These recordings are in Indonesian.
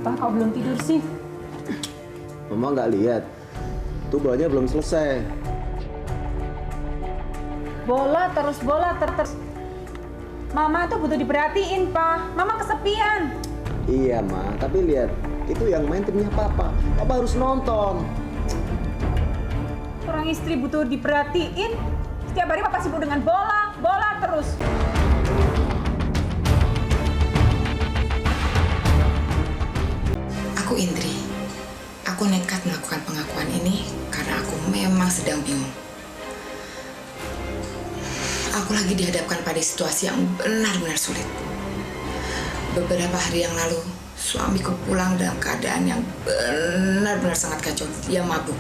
Pak, kok belum tidur sih? Mama nggak lihat. Tuh bolanya belum selesai. Bola terus. Mama tuh butuh diperhatiin, Pak. Mama kesepian. Iya, Ma. Tapi lihat, itu yang main timnya Papa. Papa harus nonton. Orang istri butuh diperhatiin. Setiap hari Papa sibuk dengan bola terus. Aku Indri. Aku nekat melakukan pengakuan ini karena aku memang sedang bingung. Aku lagi dihadapkan pada situasi yang benar-benar sulit. Beberapa hari yang lalu, suamiku pulang dalam keadaan yang benar-benar sangat kacau. Dia mabuk.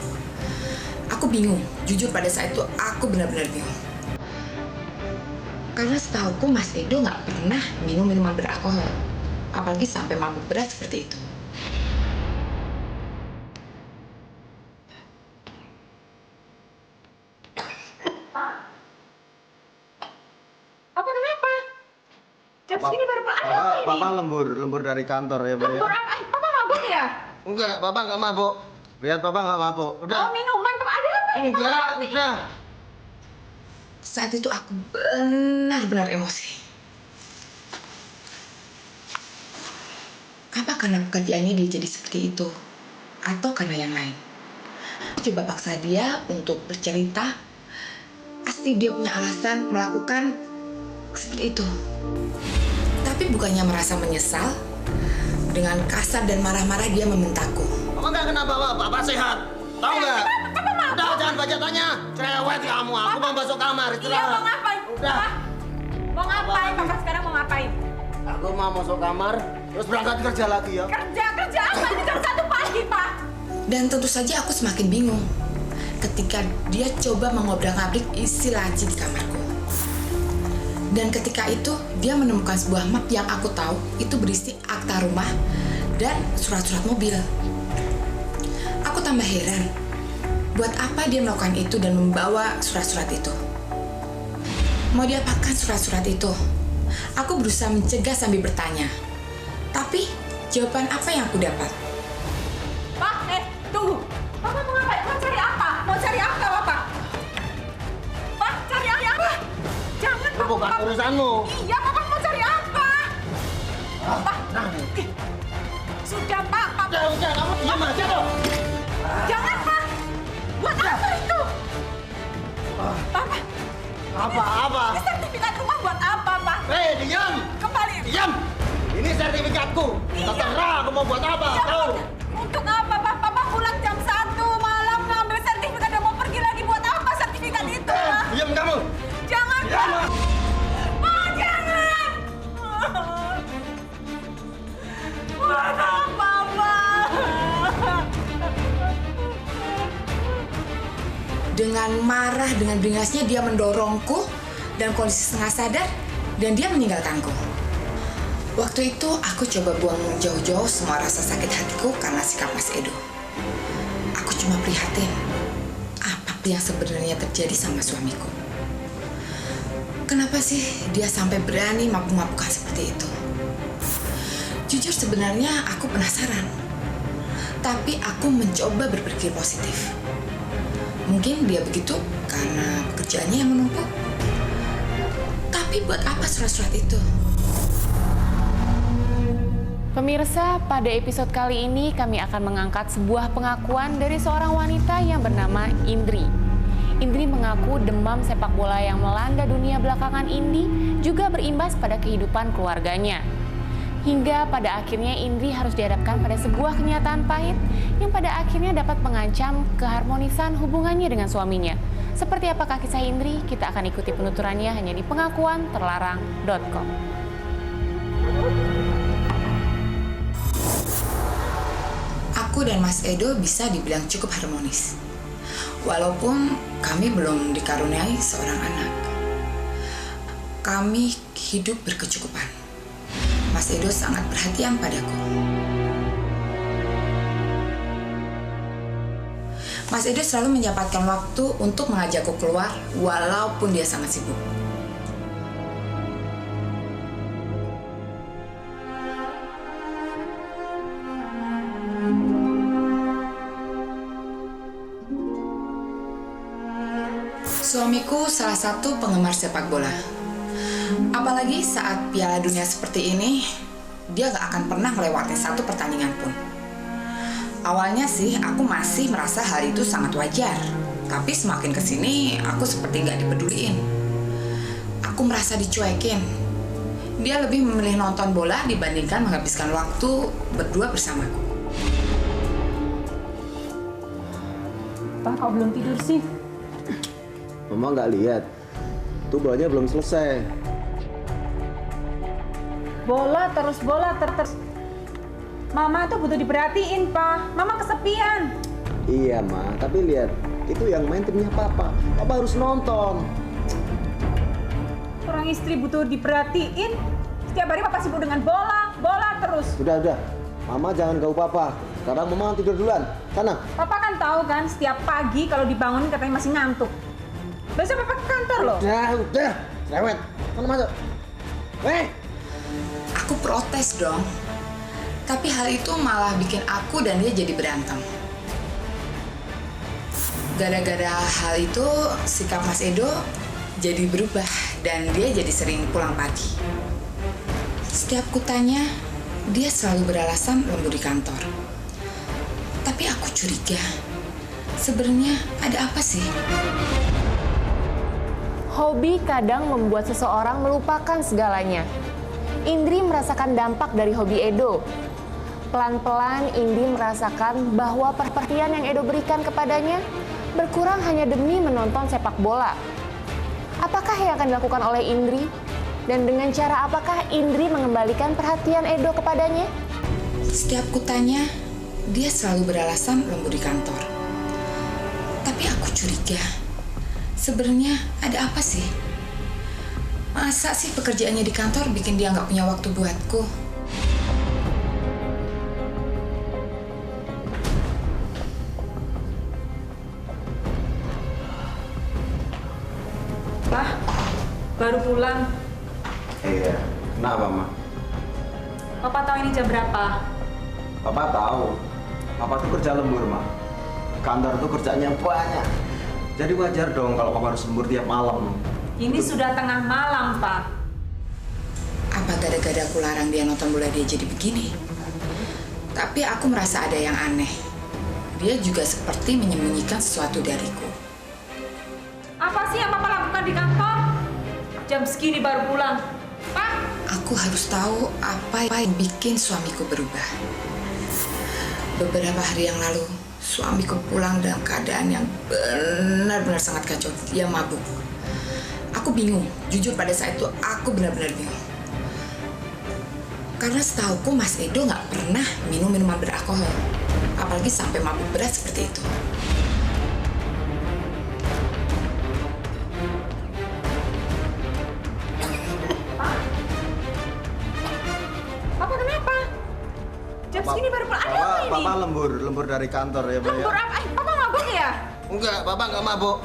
Aku bingung. Jujur pada saat itu aku benar-benar bingung. Karena setahuku Mas Edo nggak pernah minum minuman beralkohol. Apalagi sampai mabuk berat seperti itu. Apa kenapa? Jam segini baru ada ini. Papa lembur dari kantor ya, Bu. Lembur apa? Papa mabuk ya? Enggak, Papa nggak mabuk. Lihat, Papa nggak mabuk. Udah. Oh, minuman Papa ada apa? Enggak, udah. Saat itu aku benar-benar emosi. Apa karena pekerjaannya dia jadi seperti itu? Atau karena yang lain? Coba paksa dia untuk bercerita. Pasti dia punya alasan melakukan seperti itu. Tapi bukannya merasa menyesal, dengan kasar dan marah-marah dia membentakku. Papa nggak kenapa, Papa sehat. Tahu nggak? Udah, jangan banyak tanya. Cerewet kamu. Aku mau masuk kamar. Iya, Istirahat. mau ngapain? Udah. Pak, mau ngapain? Papa sekarang mau ngapain? Aku mau masuk kamar, terus berangkat kerja lagi ya. Kerja apa? Ini jam 1 pagi, Pak. Dan tentu saja aku semakin bingung ketika dia coba mengobrak-abrik isi laci di kamarku. Dan ketika itu dia menemukan sebuah map yang aku tahu itu berisi akta rumah dan surat-surat mobil. Aku tambah heran, buat apa dia melakukan itu dan membawa surat-surat itu? Mau diapakan surat-surat itu? Aku berusaha mencegah sambil bertanya. Tapi jawaban apa yang aku dapat? Pak, tunggu. Papa mau ngapain? Mau cari apa? Mau cari apa, Papa? Pak, cari apa? Jangan, Itu Pak. bukan urusanmu. Iya, Papa mau cari apa? Pak, sudah, Pak. Udah, kamu diam aja dong. Jangan, Pak. Buat apa itu? Papa, Apa? ini sertifikat rumah buat apa, Pak? Diam! Kembali. Diam! Ini sertifikatku. Iya. Terserah aku mau buat apa. Iya, Tahu? untuk apa, Pak? Papa pulang jam 1 malam ngambil sertifikat dan mau pergi lagi buat apa sertifikat itu, Pak? Diam kamu. Jangan, Diam. Pak. Pak, jangan. Buat apa, Pak? Dengan marah, dengan beringasnya dia mendorongku dan kondisi setengah sadar dan dia meninggalkanku. Waktu itu aku coba buang jauh-jauh semua rasa sakit hatiku karena sikap Mas Edo. Aku cuma prihatin apa yang sebenarnya terjadi sama suamiku. Kenapa sih dia sampai berani mabuk-mabukan seperti itu? Jujur sebenarnya aku penasaran. Tapi aku mencoba berpikir positif. Mungkin dia begitu karena pekerjaannya yang menumpuk. Tapi buat apa surat-surat itu? Pemirsa, pada episode kali ini kami akan mengangkat sebuah pengakuan dari seorang wanita yang bernama Indri. Indri mengaku demam sepak bola yang melanda dunia belakangan ini juga berimbas pada kehidupan keluarganya. Hingga pada akhirnya Indri harus dihadapkan pada sebuah kenyataan pahit yang pada akhirnya dapat mengancam keharmonisan hubungannya dengan suaminya. Seperti apakah kisah Indri? Kita akan ikuti penuturannya hanya di pengakuanterlarang.com. Aku dan Mas Edo bisa dibilang cukup harmonis. Walaupun kami belum dikaruniai seorang anak. Kami hidup berkecukupan. Mas Edo sangat perhatian padaku. Mas Edo selalu menyempatkan waktu untuk mengajakku keluar walaupun dia sangat sibuk. Suamiku salah satu penggemar sepak bola. Apalagi saat Piala Dunia seperti ini, dia gak akan pernah melewati satu pertandingan pun. Awalnya sih aku masih merasa hal itu sangat wajar. Tapi semakin kesini aku seperti gak dipeduliin. Aku merasa dicuekin. Dia lebih memilih nonton bola dibandingkan menghabiskan waktu berdua bersamaku. Pak, kau belum tidur sih? Mama nggak lihat. Tuh bolanya belum selesai. Bola terus. Mama tuh butuh diperhatiin, Pak. Mama kesepian. Iya, Ma. Tapi lihat, itu yang main timnya Papa. Papa harus nonton. Orang istri butuh diperhatiin. Setiap hari Papa sibuk dengan bola terus. Udah. Mama jangan ganggu Papa. Sekarang Mama tidur duluan. Sana. Papa kan tahu kan, setiap pagi kalau dibangunin katanya masih ngantuk. Besok Papa ke kantor loh. Udah. Lewat. Mana masuk? Aku protes dong. Tapi hal itu malah bikin aku dan dia jadi berantem. Gara-gara hal itu, sikap Mas Edo jadi berubah dan dia jadi sering pulang pagi. Setiap kutanya, dia selalu beralasan lembur di kantor. Tapi aku curiga, sebenarnya ada apa sih? Hobi kadang membuat seseorang melupakan segalanya. Indri merasakan dampak dari hobi Edo. Pelan-pelan Indri merasakan bahwa perhatian yang Edo berikan kepadanya berkurang hanya demi menonton sepak bola. Apakah yang akan dilakukan oleh Indri? Dan dengan cara apakah Indri mengembalikan perhatian Edo kepadanya? Setiap kutanya, dia selalu beralasan lembur di kantor. Tapi aku curiga, sebenarnya ada apa sih? Masa sih pekerjaannya di kantor bikin dia nggak punya waktu buatku? Pak, baru pulang. Iya. Kenapa, Ma? Papa tahu ini jam berapa? Papa tahu. Papa tuh kerja lembur, Ma. Kantor tuh kerjanya banyak. Jadi wajar dong kalau Papa harus lembur tiap malam. Ini sudah tengah malam, Pak. Apa gara-gara aku larang dia nonton bola dia jadi begini? Tapi aku merasa ada yang aneh. Dia juga seperti menyembunyikan sesuatu dariku. Apa sih yang Papa lakukan di kantor? Jam segini baru pulang. Pak, Aku harus tahu apa yang bikin suamiku berubah. Beberapa hari yang lalu, suamiku pulang dalam keadaan yang benar-benar sangat kacau. Dia mabuk. Aku bingung. Jujur pada saat itu aku benar-benar bingung. Karena setauku Mas Edo nggak pernah minum minuman beralkohol. Apalagi sampai mabuk berat seperti itu. Papa kenapa? Jam segini baru pulang. Ada apa ini? Papa lembur dari kantor ya, Pak. Lembur apa? Papa mabuk ya? Enggak, Papa nggak mabuk.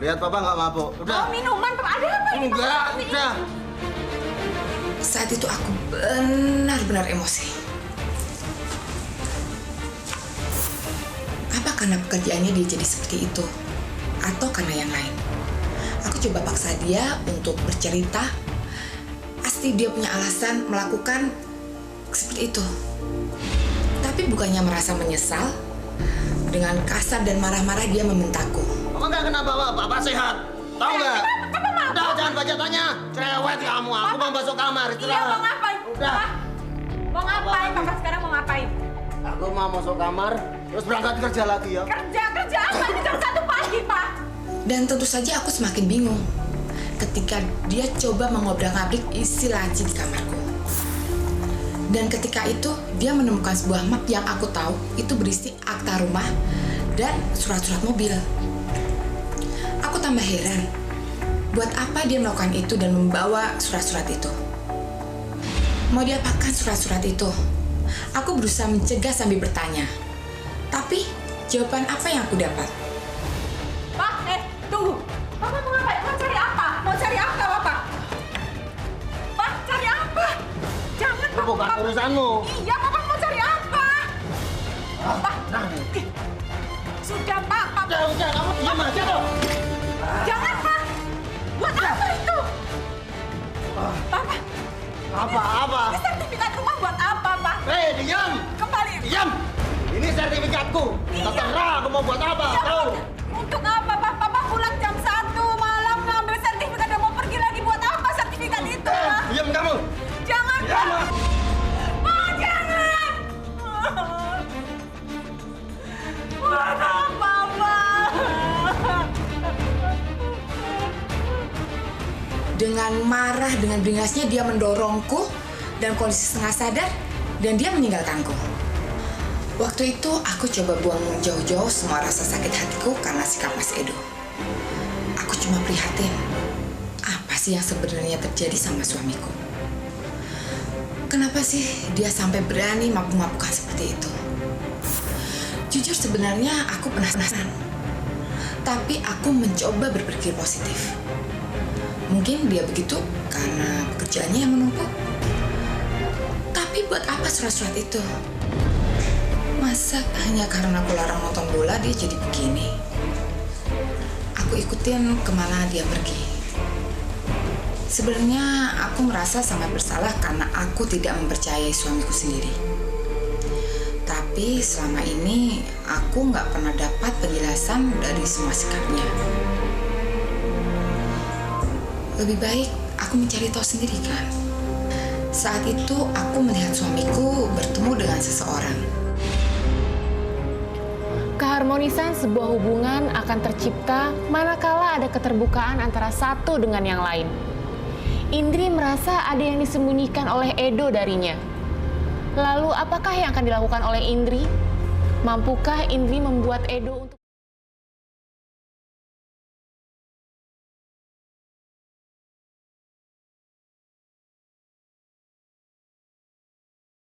Lihat Papa nggak mabuk. Udah. Oh, minuman, Papa. Ada apa ini? Enggak, Papa seperti udah. ini? Saat itu aku benar-benar emosi. Apa karena pekerjaannya dia jadi seperti itu? Atau karena yang lain? Aku coba paksa dia untuk bercerita. Pasti dia punya alasan melakukan seperti itu. Tapi bukannya merasa menyesal, dengan kasar dan marah-marah dia membentakku. Papa nggak kenapa, Pak. Papa sehat. Tahu nggak? Udah, jangan baca tanya. Cerewet kamu. Aku mau masuk kamar. Iya, Istirahat. mau ngapain? Udah. Papa? Mau ngapain? Papa sekarang mau ngapain? Aku mau masuk kamar, terus berangkat kerja lagi ya. Kerja apa? Ini jam 1 pagi, Pak. Dan tentu saja aku semakin bingung ketika dia coba mengobrak-abrik isi laci di kamarku. Dan ketika itu dia menemukan sebuah map yang aku tahu itu berisi akta rumah dan surat-surat mobil. Aku tambah heran, buat apa dia melakukan itu dan membawa surat-surat itu? Mau diapakan surat-surat itu? Aku berusaha mencegah sambil bertanya. Tapi jawaban apa yang aku dapat? Pak, tunggu. Papa mau ngapain? Mau cari apa? Mau cari apa, Papa? Pak, cari apa? Jangan, Itu Pak. bukan Papa. urusanmu. Iya, Papa mau cari apa? Pak, Nah, sudah, Pak. Papa. udah, kamu diam aja dong. Jangan, Pak. Apa? Sertifikat rumah buat apa, Pak? Diam! Kembali. Diam! Ini sertifikatku. Terserah aku mau buat apa. Ya, Tahu? untuk apa, Pak? Papa pulang jam 1 malam ngambil sertifikat dan mau pergi lagi buat apa sertifikat itu, Pak? Diam kamu. Jangan, Diam! Pak. Pak, jangan. Buat apa, Pak? Dengan marah, dengan beringasnya dia mendorongku dan kondisi setengah sadar dan dia meninggalkanku. Waktu itu aku coba buang jauh-jauh semua rasa sakit hatiku karena sikap Mas Edo. Aku cuma prihatin, apa sih yang sebenarnya terjadi sama suamiku? Kenapa sih dia sampai berani mabuk-mabukan seperti itu? Jujur sebenarnya aku penasaran, tapi aku mencoba berpikir positif. Mungkin dia begitu karena pekerjaannya yang menumpuk. Tapi buat apa surat-surat itu? Masa hanya karena aku larang nonton bola dia jadi begini? Aku ikutin kemana dia pergi. Sebenarnya aku merasa sangat bersalah karena aku tidak mempercayai suamiku sendiri. Tapi selama ini aku nggak pernah dapat penjelasan dari semua sikapnya. Lebih baik aku mencari tahu sendiri kan. Saat itu aku melihat suamiku bertemu dengan seseorang. Keharmonisan sebuah hubungan akan tercipta manakala ada keterbukaan antara satu dengan yang lain. Indri merasa ada yang disembunyikan oleh Edo darinya. Lalu apakah yang akan dilakukan oleh Indri? Mampukah Indri membuat Edo untuk